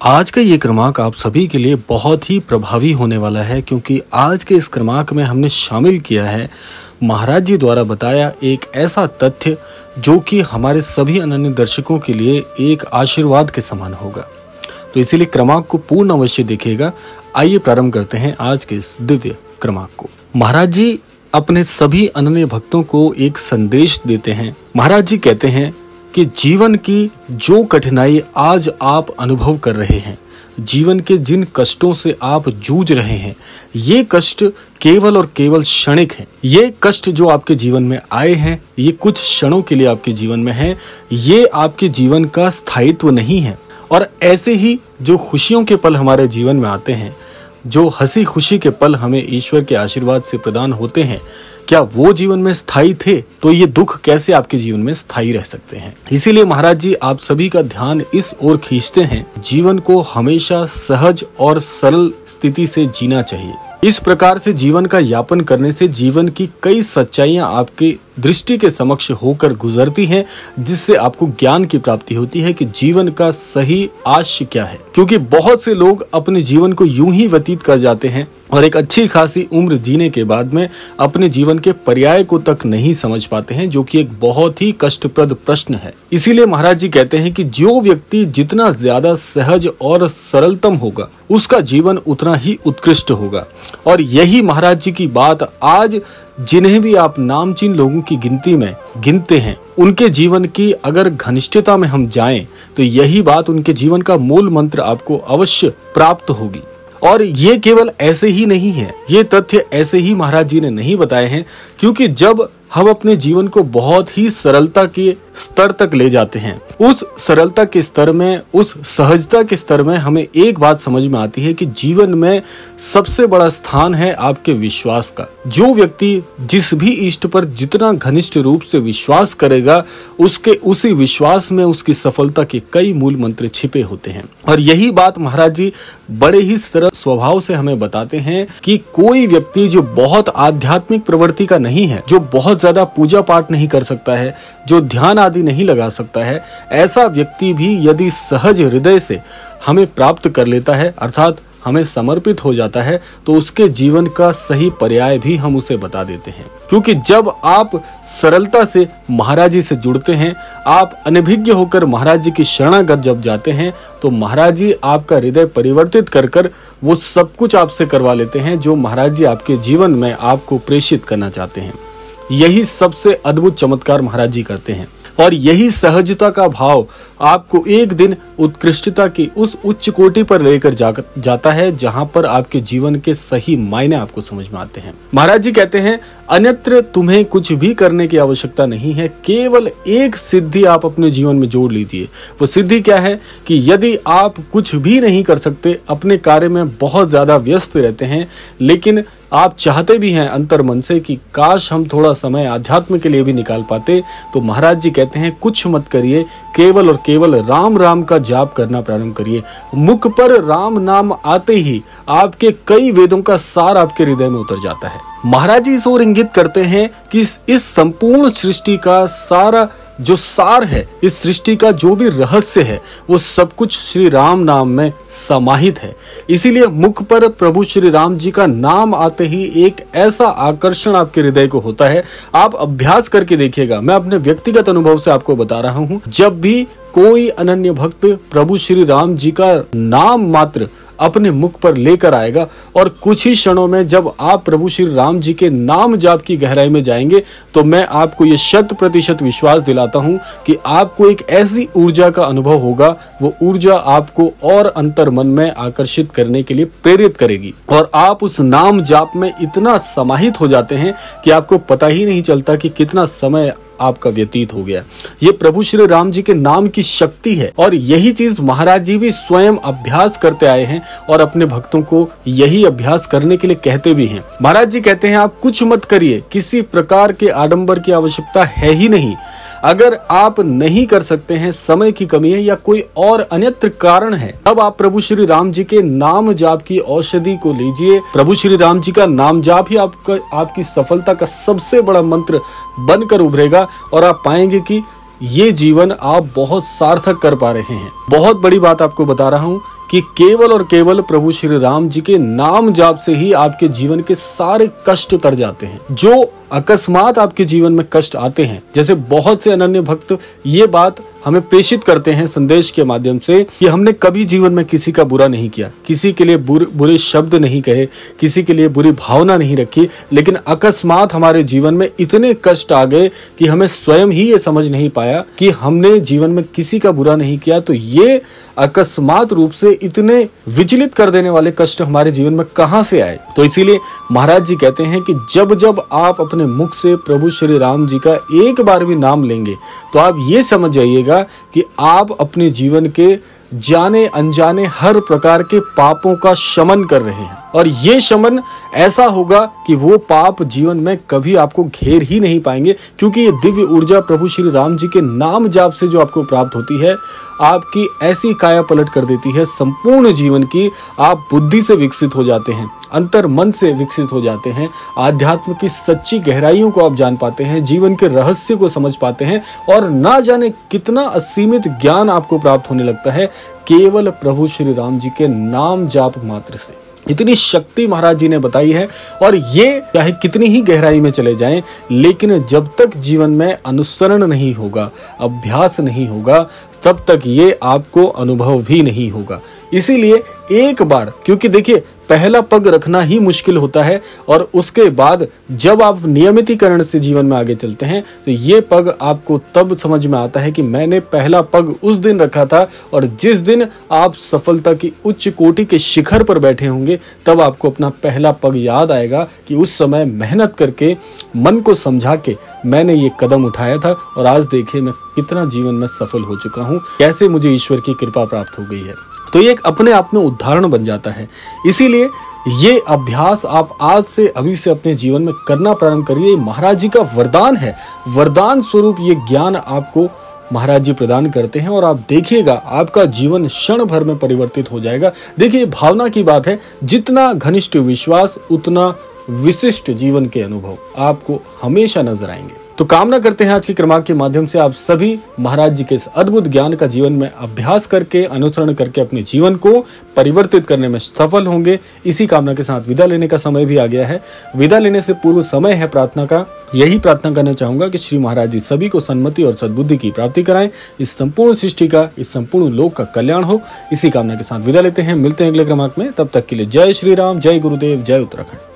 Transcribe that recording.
आज का ये क्रमांक आप सभी के लिए बहुत ही प्रभावी होने वाला है, क्योंकि आज के इस क्रमांक में हमने शामिल किया है महाराज जी द्वारा बताया एक ऐसा तथ्य जो कि हमारे सभी अनन्य दर्शकों के लिए एक आशीर्वाद के समान होगा। तो इसीलिए क्रमांक को पूर्ण अवश्य देखिएगा। आइए प्रारंभ करते हैं आज के इस दिव्य क्रमांक को। महाराज जी अपने सभी अनन्य भक्तों को एक संदेश देते हैं। महाराज जी कहते हैं कि जीवन की जो कठिनाई आज आप अनुभव कर रहे हैं, जीवन के जिन कष्टों से आप जूझ रहे हैं, ये कष्ट केवल और केवल क्षणिक हैं। ये कष्ट जो आपके जीवन में आए हैं, ये कुछ क्षणों के लिए आपके जीवन में हैं। ये आपके जीवन का स्थायित्व नहीं है। और ऐसे ही जो खुशियों के पल हमारे जीवन में आते हैं, जो हंसी खुशी के पल हमें ईश्वर के आशीर्वाद से प्रदान होते हैं, क्या वो जीवन में स्थायी थे? तो ये दुख कैसे आपके जीवन में स्थायी रह सकते हैं? इसीलिए महाराज जी आप सभी का ध्यान इस ओर खींचते हैं, जीवन को हमेशा सहज और सरल स्थिति से जीना चाहिए। इस प्रकार से जीवन का यापन करने से जीवन की कई सच्चाइयां आपके दृष्टि के समक्ष होकर गुजरती हैं, जिससे आपको ज्ञान की प्राप्ति होती है कि जीवन का सही आशय क्या है। क्योंकि बहुत से लोग अपने जीवन को यूं ही व्यतीत कर जाते हैं और एक अच्छी खासी उम्र जीने के बाद में अपने जीवन के पर्याय को तक नहीं समझ पाते हैं, जो कि एक बहुत ही कष्टप्रद प्रश्न है। इसीलिए महाराज जी कहते हैं कि जो व्यक्ति जितना ज्यादा सहज और सरलतम होगा, उसका जीवन उतना ही उत्कृष्ट होगा। और यही महाराज जी की बात आज जिन्हें भी आप नामचीन लोगों की गिनती में गिनते हैं, उनके जीवन की अगर घनिष्ठता में हम जाएं तो यही बात उनके जीवन का मूल मंत्र आपको अवश्य प्राप्त होगी। और ये केवल ऐसे ही नहीं है, ये तथ्य ऐसे ही महाराज जी ने नहीं बताए हैं, क्योंकि जब हम अपने जीवन को बहुत ही सरलता के स्तर तक ले जाते हैं, उस सरलता के स्तर में, उस सहजता के स्तर में हमें एक बात समझ में आती है कि जीवन में सबसे बड़ा स्थान है आपके विश्वास का। जो व्यक्ति जिस भी इष्ट पर जितना घनिष्ठ रूप से विश्वास करेगा, उसके उसी विश्वास में उसकी सफलता के कई मूल मंत्र छिपे होते हैं। और यही बात महाराज जी बड़े ही सरल स्वभाव से हमें बताते हैं कि कोई व्यक्ति जो बहुत आध्यात्मिक प्रवृत्ति का नहीं है, जो बहुत ज्यादा पूजा पाठ नहीं कर सकता है, जो ध्यान आदि नहीं लगा सकता है, ऐसा व्यक्ति भी यदि सहज हृदय से हमें प्राप्त कर लेता है, अर्थात हमें समर्पित हो जाता है, तो उसके जीवन का सही पर्याय भी हम उसे बता देते हैं। क्योंकि जब आप सरलता से महाराज जी से जुड़ते हैं, आप अनभिज्ञ होकर महाराज जी की शरणागत जब जाते हैं, तो महाराज जी आपका हृदय परिवर्तित कर कर वो सब कुछ आपसे करवा लेते हैं जो महाराज जी आपके जीवन में आपको प्रेषित करना चाहते हैं। यही सबसे अद्भुत चमत्कार महाराज जी करते हैं। और यही सहजता का भाव आपको एक दिन उत्कृष्टता की उस उच्च कोटि पर लेकर जाता है, जहां पर आपके जीवन के सही मायने आपको समझ में आते हैं। महाराज जी कहते हैं, अन्यत्र तुम्हें कुछ भी करने की आवश्यकता नहीं है, केवल एक सिद्धि आप अपने जीवन में जोड़ लीजिए। वो सिद्धि क्या है कि यदि आप कुछ भी नहीं कर सकते, अपने कार्य में बहुत ज्यादा व्यस्त रहते हैं, लेकिन आप चाहते भी हैं अंतर मन से कि काश हम थोड़ा समय आध्यात्म के लिए भी निकाल पाते, तो महाराज जी कहते हैं कुछ मत करिए, केवल और केवल राम राम का जाप करना प्रारंभ करिए। मुख पर राम नाम आते ही आपके कई वेदों का सार आपके हृदय में उतर जाता है। महाराज जी इस ओर इंगित करते हैं कि इस संपूर्ण सृष्टि का सारा जो सार है, इस सृष्टि का जो भी रहस्य है, वो सब कुछ श्री राम नाम में समाहित है। इसीलिए मुख पर प्रभु श्री राम जी का नाम आते ही एक ऐसा आकर्षण आपके हृदय को होता है। आप अभ्यास करके देखिएगा, मैं अपने व्यक्तिगत अनुभव से आपको बता रहा हूँ। जब भी कोई अनन्य भक्त प्रभु श्री राम जी का नाम मात्र अपने मुख पर लेकर आएगा और कुछ ही क्षणों में जब आप प्रभु श्री राम जी के नाम जाप की गहराई में जाएंगे, तो मैं आपको ये 100% विश्वास दिलाता हूं कि आपको एक ऐसी ऊर्जा का अनुभव होगा, वो ऊर्जा आपको और अंतर मन में आकर्षित करने के लिए प्रेरित करेगी। और आप उस नाम जाप में इतना समाहित हो जाते हैं कि आपको पता ही नहीं चलता कि कितना समय आपका व्यतीत हो गया। ये प्रभु श्री राम जी के नाम की शक्ति है। और यही चीज महाराज जी भी स्वयं अभ्यास करते आए हैं और अपने भक्तों को यही अभ्यास करने के लिए कहते भी हैं। महाराज जी कहते हैं आप कुछ मत करिए, किसी प्रकार के आडंबर की आवश्यकता है ही नहीं। अगर आप नहीं कर सकते हैं, समय की कमी है या कोई और अन्यत्र कारण है, तब आप प्रभु श्री राम जी के नाम जाप की औषधि को लीजिए। प्रभु श्री राम जी का नाम जाप ही आपकी सफलता का सबसे बड़ा मंत्र बनकर उभरेगा और आप पाएंगे कि ये जीवन आप बहुत सार्थक कर पा रहे हैं। बहुत बड़ी बात आपको बता रहा हूँ कि केवल और केवल प्रभु श्री राम जी के नाम जाप से ही आपके जीवन के सारे कष्ट उतर जाते हैं। जो अकस्मात आपके जीवन में कष्ट आते हैं, जैसे बहुत से अनन्य भक्त ये बात हमें प्रेषित करते हैं संदेश के माध्यम से कि हमने कभी जीवन में किसी का बुरा नहीं किया, किसी के लिए बुरे शब्द नहीं कहे, किसी के लिए बुरी भावना नहीं रखी, लेकिन अकस्मात हमारे जीवन में इतने कष्ट आ गए कि हमें स्वयं ही ये समझ नहीं पाया कि हमने जीवन में किसी का बुरा नहीं किया। तो ये अकस्मात रूप से इतने विचलित कर देने वाले कष्ट हमारे जीवन में कहां से आए। तो इसीलिए महाराज जी कहते हैं कि जब जब आप अपने मुख से प्रभु श्री राम जी का एक बार भी नाम लेंगे तो आप ये समझ जाइएगा कि आप अपने जीवन के जाने अनजाने हर प्रकार के पापों का शमन कर रहे हैं। और ये शमन ऐसा होगा कि वो पाप जीवन में कभी आपको घेर ही नहीं पाएंगे, क्योंकि ये दिव्य ऊर्जा प्रभु श्री राम जी के नाम जाप से जो आपको प्राप्त होती है, आपकी ऐसी काया पलट कर देती है संपूर्ण जीवन की। आप बुद्धि से विकसित हो जाते हैं, अंतर मन से विकसित हो जाते हैं, आध्यात्म की सच्ची गहराइयों को आप जान पाते हैं, जीवन के रहस्य को समझ पाते हैं, और ना जाने कितना असीमित ज्ञान आपको प्राप्त होने लगता है केवल प्रभु श्री राम जी के नाम जाप मात्र से। इतनी शक्ति महाराज जी ने बताई है, और ये चाहे कितनी ही गहराई में चले जाएं, लेकिन जब तक जीवन में अनुसरण नहीं होगा, अभ्यास नहीं होगा, तब तक ये आपको अनुभव भी नहीं होगा। इसीलिए एक बार, क्योंकि देखिए पहला पग रखना ही मुश्किल होता है, और उसके बाद जब आप नियमितीकरण से जीवन में आगे चलते हैं तो ये पग आपको तब समझ में आता है कि मैंने पहला पग उस दिन रखा था, और जिस दिन आप सफलता की उच्च कोटि के शिखर पर बैठे होंगे तब आपको अपना पहला पग याद आएगा कि उस समय मेहनत करके मन को समझा के मैंने ये कदम उठाया था, और आज देखिए मैं कितना जीवन में सफल हो चुका हूँ, कैसे मुझे ईश्वर की कृपा प्राप्त हो गई है। तो ये एक अपने आप में उदाहरण बन जाता है। इसीलिए ये अभ्यास आप आज से अभी से अपने जीवन में करना प्रारंभ करिए। महाराज जी का वरदान है, वरदान स्वरूप ये ज्ञान आपको महाराज जी प्रदान करते हैं, और आप देखिएगा आपका जीवन क्षण भर में परिवर्तित हो जाएगा। देखिए भावना की बात है, जितना घनिष्ठ विश्वास उतना विशिष्ट जीवन के अनुभव आपको हमेशा नजर आएंगे। तो कामना करते हैं आज के क्रमांक के माध्यम से आप सभी महाराज जी के इस अद्भुत ज्ञान का जीवन में अभ्यास करके, अनुसरण करके अपने जीवन को परिवर्तित करने में सफल होंगे। इसी कामना के साथ विदा लेने का समय भी आ गया है। विदा लेने से पूर्व समय है प्रार्थना का। यही प्रार्थना करना चाहूंगा कि श्री महाराज जी सभी को सन्मति और सद्बुद्धि की प्राप्ति कराएं, इस संपूर्ण सृष्टि का, इस संपूर्ण लोक का कल्याण हो। इसी कामना के साथ विदा लेते हैं, मिलते हैं अगले क्रमांक में। तब तक के लिए जय श्री राम, जय गुरुदेव, जय उत्तराखंड।